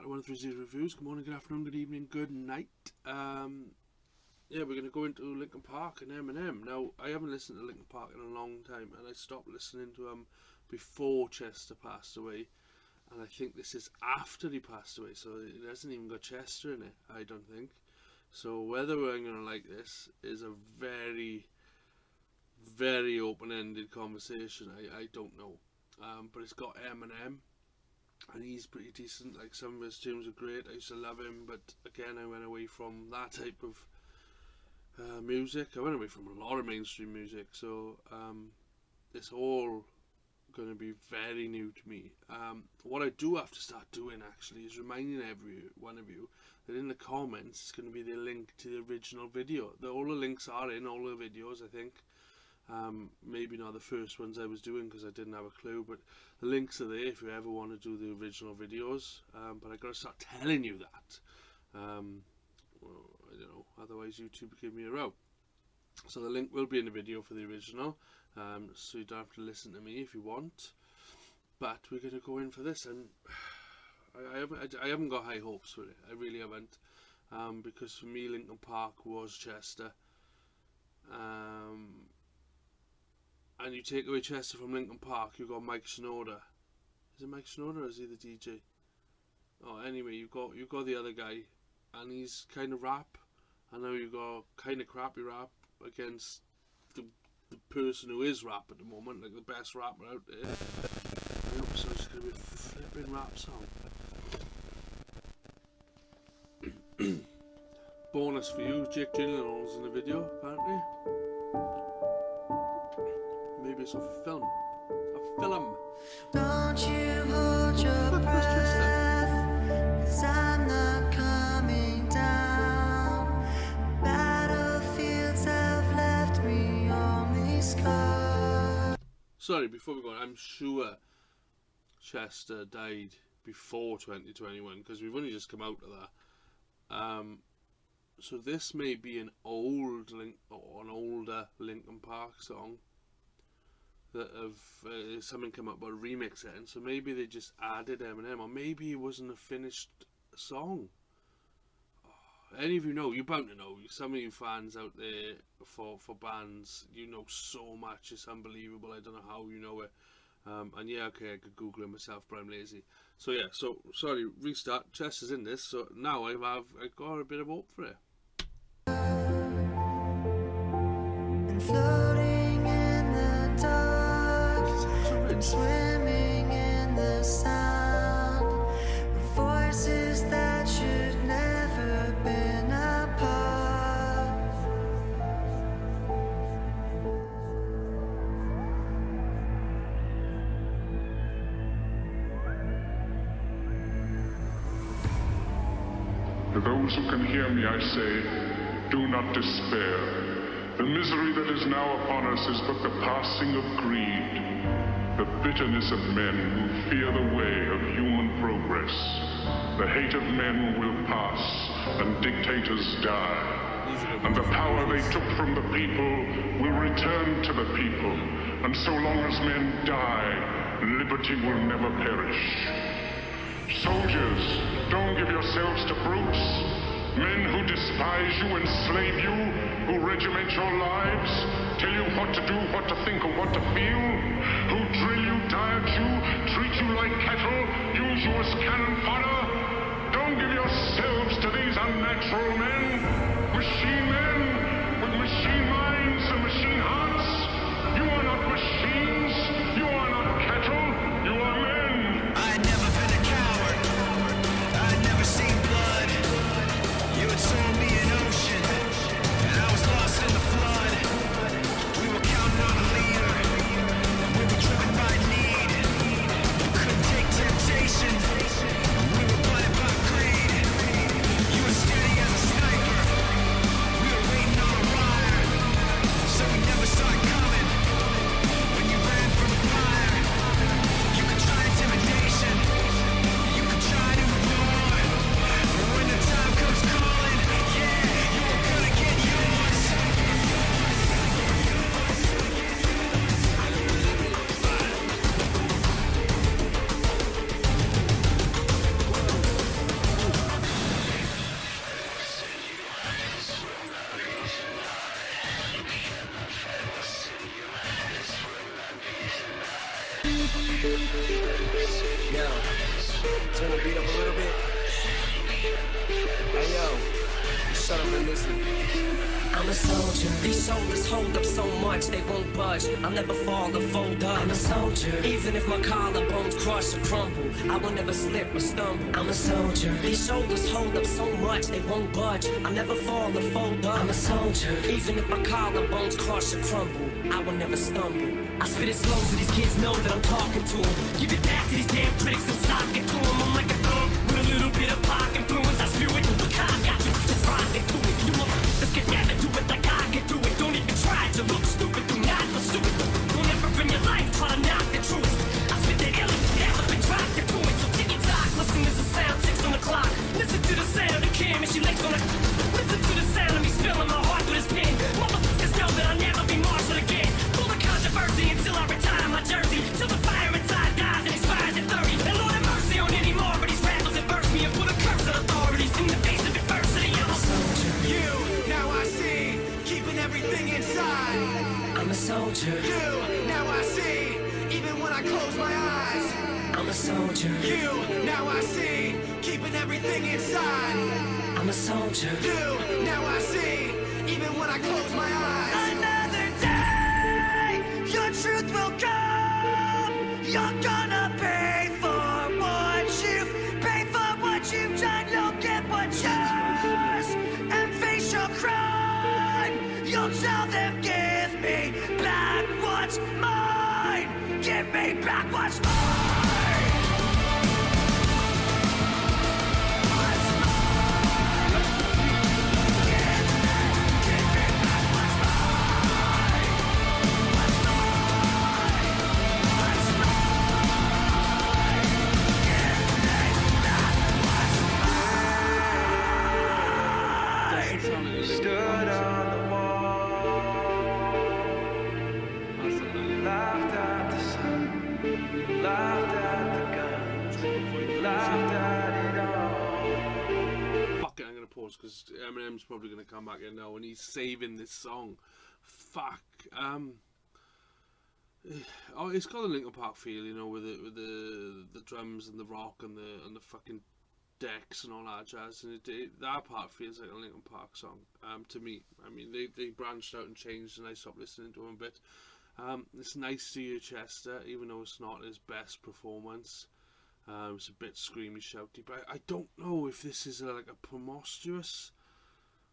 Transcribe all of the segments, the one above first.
to 130 Reviews. Good morning, good afternoon, good evening, good night. Yeah, we're going to go into Linkin Park and Eminem. Now, I haven't listened to Linkin Park in a long time, and I stopped listening to him before Chester passed away. And I think this is after he passed away, so it hasn't even got Chester in it, I don't think. So whether we're going to like this is a very, very open-ended conversation. I don't know. But it's got Eminem, and he's pretty decent. Like, some of his tunes are great. I used to love him, but again, I went away from that type of music. I went away from a lot of mainstream music, so it's all going to be very new to me. What I do have to start doing actually is reminding every one of you that in the comments it's going to be the link to the original video. All the links are in all the videos, I think. Maybe not the first ones I was doing because I didn't have a clue, but the links are there if you ever want to do the original videos. But I got to start telling you that. Well, I don't know, otherwise YouTube will give me a row. So the link will be in the video for the original, so you don't have to listen to me if you want. But we're going to go in for this, and I haven't got high hopes for it. I really haven't, because for me Linkin Park was Chester. And you take away Chester from Linkin Park, you've got Mike Shinoda. Is it Mike Shinoda or is he the DJ? Oh, anyway, you've got the other guy, and he's kind of rap. I know you've got kind of crappy rap against the person who is rap at the moment, like the best rapper out there. I hope so. It's going to be a flipping rap song. Bonus for you, Jake Gyllenhaal's in the video, apparently. Maybe it's off a film. A film. Don't you hold your breath, 'cause I'm not coming down. Battlefields have left me only scars. Sorry, before we go on, I'm sure Chester died before 2021 because we've only just come out of that. So this may be an older Linkin Park song that have something come up about remix it, and so maybe they just added Eminem, or maybe it wasn't a finished song. Any of you know, you're bound to know. Some of you fans out there for bands, you know so much, it's unbelievable. I don't know how you know it. And yeah, okay, I could Google it myself, but I'm lazy. So yeah, so sorry, restart. Chester's in this, so now I've got a bit of hope for it. And floating in the dark, and swimming in the sound of voices that should never been apart. To those who can hear me, I say, do not despair. The misery that is now upon us is but the passing of greed, the bitterness of men who fear the way of human progress. The hate of men will pass, and dictators die. And the power they took from the people will return to the people. And so long as men die, liberty will never perish. Soldiers, don't give yourselves to brutes. Men who despise you, enslave you, who regiment your lives, tell you what to do, what to think, or what to feel, who drill you, diet you, treat you like cattle, use you as cannon fodder. Don't give yourselves to these unnatural men, machine men with machine minds and machine hearts. You are not machines, you are not cattle, you are men. I'd never been a coward, I'd never seen blood. You had sold me an ocean, and I was lost in the flood. We were counting on a leader, and we were driven by need. Couldn't take temptation, we were blinded by greed. You were steady as a sniper, we were waiting Yo, turn the beat up a little bit. Hey yo, shut up and listen. I'm a soldier. These shoulders hold up so much they won't budge. I'll never fall or fold up. I'm a soldier. Even if my collarbones crush or crumble, I will never slip or stumble. I'm a soldier. These shoulders hold up so much they won't budge. I'll never fall or fold up. I'm a soldier. Even if my collarbones crush or crumble, I will never stumble. I spit it slow so these kids know that I'm talking to them. Give it back to these damn critics and sock it to them. I'm like a thumb with a little bit of pop influence. I spew it. Look how I got you. Just rock it to it. You motherfuckers can never do it like I can do it. Don't even try to look stupid. Do not pursue it. Don't ever in your life try to knock the truth. I spit the elephant, drop the to it. So tick it tock. Listen to the sound, 6 on the clock. Listen to the sound of Kim and she legs on the. Listen to the sound of me spilling my heart with his pen. Motherfuckers know that I'll never be Marshall again. Full of controversy until I retire my jersey. Till the fire inside dies and expires at 30. And Lord have mercy on any more of these rappers that verse me and put a curse on authorities in the face of adversity. I'm a soldier. You, now I see, keeping everything inside. I'm a soldier. You, now I see, even when I close my eyes. I'm a soldier. You, now I see, keeping everything inside. I'm a soldier. You, now I see, even when I close my eyes. Another day, your truth will come. You're gonna pay for what you've paid for what you've done. You'll get what's yours and face your crime. You'll tell them, give me back what's mine. Give me back what's mine. Stood on the wall, laughed at the sun, laughed at the guns, laughed at it all. Fuck it, I'm gonna pause because Eminem's probably gonna come back in now and he's saving this song. Fuck. Oh, it's got a Linkin Park feel, you know, with the drums and the rock and the fucking decks and all that jazz, and that part feels like a Linkin Park song to me. I mean, they branched out and changed, and I stopped listening to them a bit. It's nice to hear Chester, even though it's not his best performance. It's a bit screamy, shouty, but I don't know if this is like a promiscuous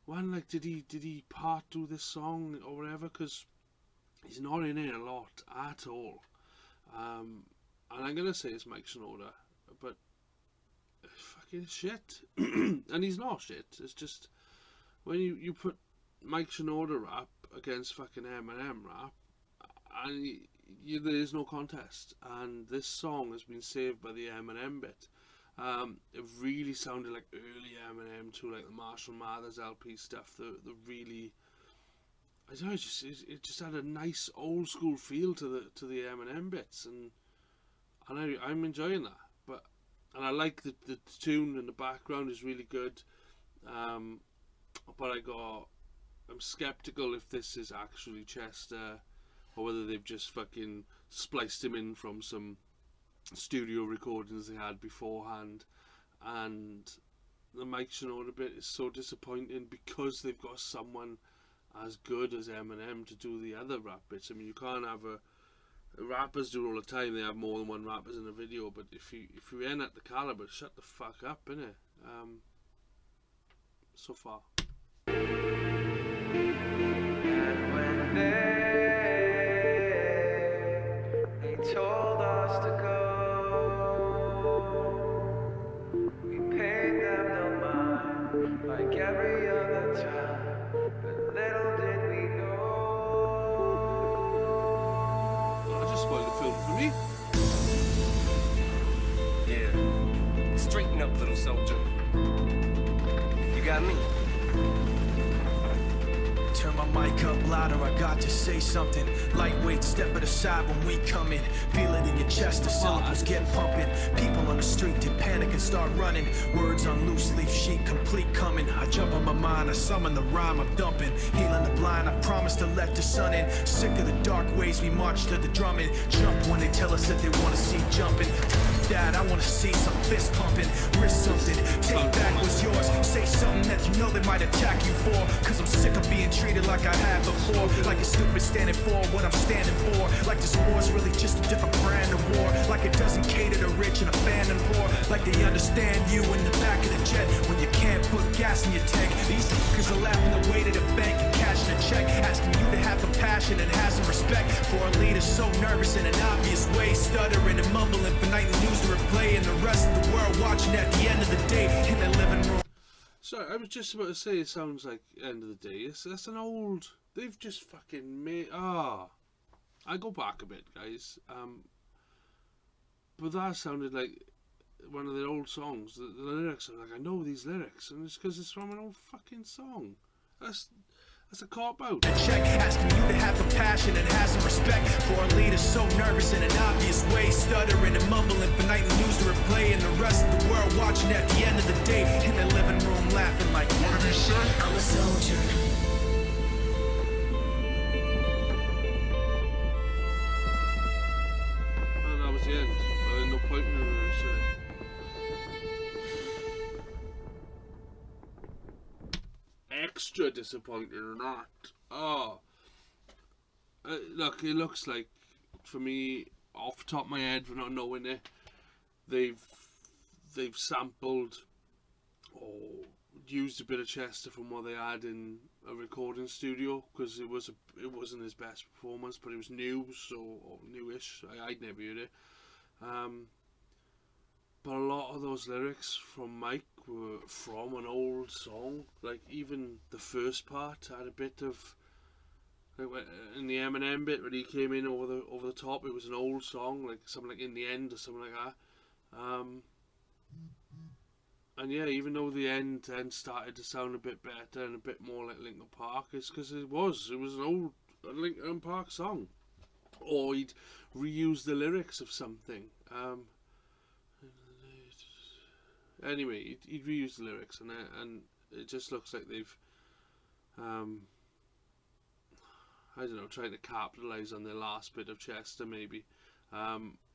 one. Like, did he part do this song or whatever? Because he's not in it a lot at all. And I'm gonna say it's Mike Shinoda, but fucking shit. And he's not shit. It's just when you put Mike Shinoda rap against fucking Eminem rap, and there is no contest. And this song has been saved by the Eminem bit. It really sounded like early Eminem too, like the Marshall Mathers LP stuff. The really, I don't know, it just had a nice old school feel to the Eminem bits, and I'm enjoying that. And I like the tune and the background is really good, but I'm skeptical if this is actually Chester or whether they've just fucking spliced him in from some studio recordings they had beforehand. And the Mike Shinoda bit is so disappointing because they've got someone as good as Eminem to do the other rap bits. I mean, you can't have rappers do it all the time. They have more than one rappers in a video, but if you ain't at the caliber, shut the fuck up, innit? So far. And when they told us to go, we paid them no mind, like every other time. But little did we know. I just spoiled the film for me. Yeah. Straighten up, little soldier. You got me. Turn my mic up louder, I got to say something. Lightweight, step it aside when we come in. Feel it in your chest, the syllables get pumping. People on the street, they panic and start running. Words on loose leaf sheet, complete coming. I jump on my mind, I summon the rhyme, I'm dumping. Healing the blind, I promise to let the sun in. Sick of the dark ways, we march to the drumming. Jump when they tell us that they want to see jumping. Dad, I want to see some fist pumping. Risk something, take back what's yours. Say something that you know they might attack you for. Cause I'm sick of being treated like I have before. Like a stupid standing for what I'm standing for. Like this war's really just a different brand of war. Like it doesn't cater to rich and abandoned poor. Like they understand you in the back of the jet when you can't put gas in your tank. These fuckers are laughing away to the bank and cashing a check, asking you to have compassion and have some respect for a leader so nervous in an obvious way, stuttering and mumbling for nightly news to replay, and the rest of the world watching at the end of the day in their living room. Sorry, I was just about to say it sounds like End of the Day. That's an old... They've just fucking made... I go back a bit, guys. But that sounded like one of their old songs. The lyrics are like, I know these lyrics, and it's because it's from an old fucking song. That's a cop-out. Check, asking you to have compassion and have some respect for a leader so nervous in an obvious way, stuttering and mumbling for nightly news to replay, and the rest of the world watching at the end of the day in their living room laughing like, what did he say? I'm a soldier. Oh, that was the end. No point in it. Extra disappointed in that. Look, it looks like, for me, off the top of my head, for not knowing it, they've sampled or used a bit of Chester from what they had in a recording studio, because it wasn't his best performance, but it was new, or newish. I'd never heard it. But a lot of those lyrics from Mike were from an old song. Like, even the first part had a bit of, like, in the Eminem bit when he came in over the top, it was an old song, like something like In the End or something like that. And yeah, even though the end then started to sound a bit better and a bit more like Linkin Park, it's because it was an old Linkin Park song, or he'd reused the lyrics of something. Anyway, he'd reused the lyrics, and it just looks like they've, I don't know, trying to capitalise on their last bit of Chester, maybe.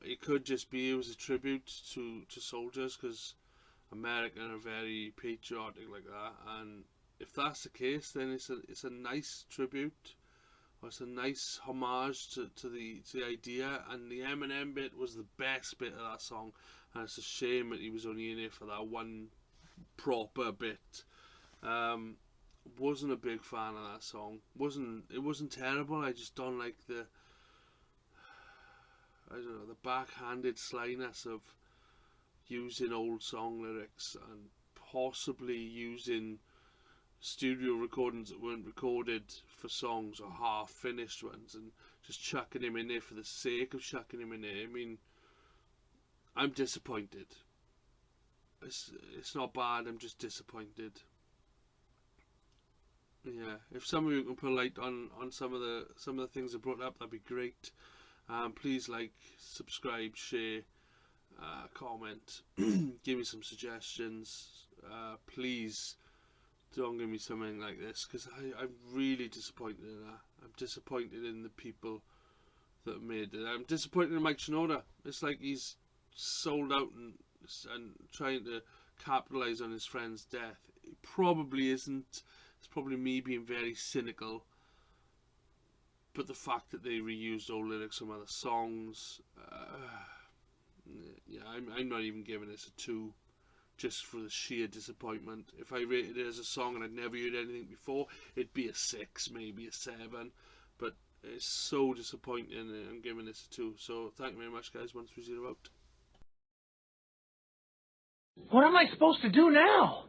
It could just be it was a tribute to soldiers, because America are very patriotic like that, and if that's the case, then it's a nice tribute, or it's a nice homage to the idea. And the Eminem bit was the best bit of that song, and it's a shame that he was only in it for that one proper bit. Wasn't a big fan of that song. It wasn't terrible. I just don't like the backhanded slyness of using old song lyrics and possibly using studio recordings that weren't recorded for songs, or half finished ones, and just chucking him in there for the sake of chucking him in there. I mean, I'm disappointed. It's not bad, I'm just disappointed. Yeah, if some of you can put a light on some of the things I brought up, that'd be great. Please like, subscribe, share, comment, give me some suggestions. Please don't give me something like this, because I'm really disappointed in that. I'm disappointed in the people that made it. I'm disappointed in Mike Shinoda. It's like he's sold out and trying to capitalise on his friend's death. It probably isn't. It's probably me being very cynical. But the fact that they reused old lyrics from other songs, yeah, I'm not even giving this a 2, just for the sheer disappointment. If I rated it as a song and I'd never heard anything before, it'd be a 6, maybe a 7. But it's so disappointing, and I'm giving this a 2. So thank you very much, guys. 130 out. What am I supposed to do now?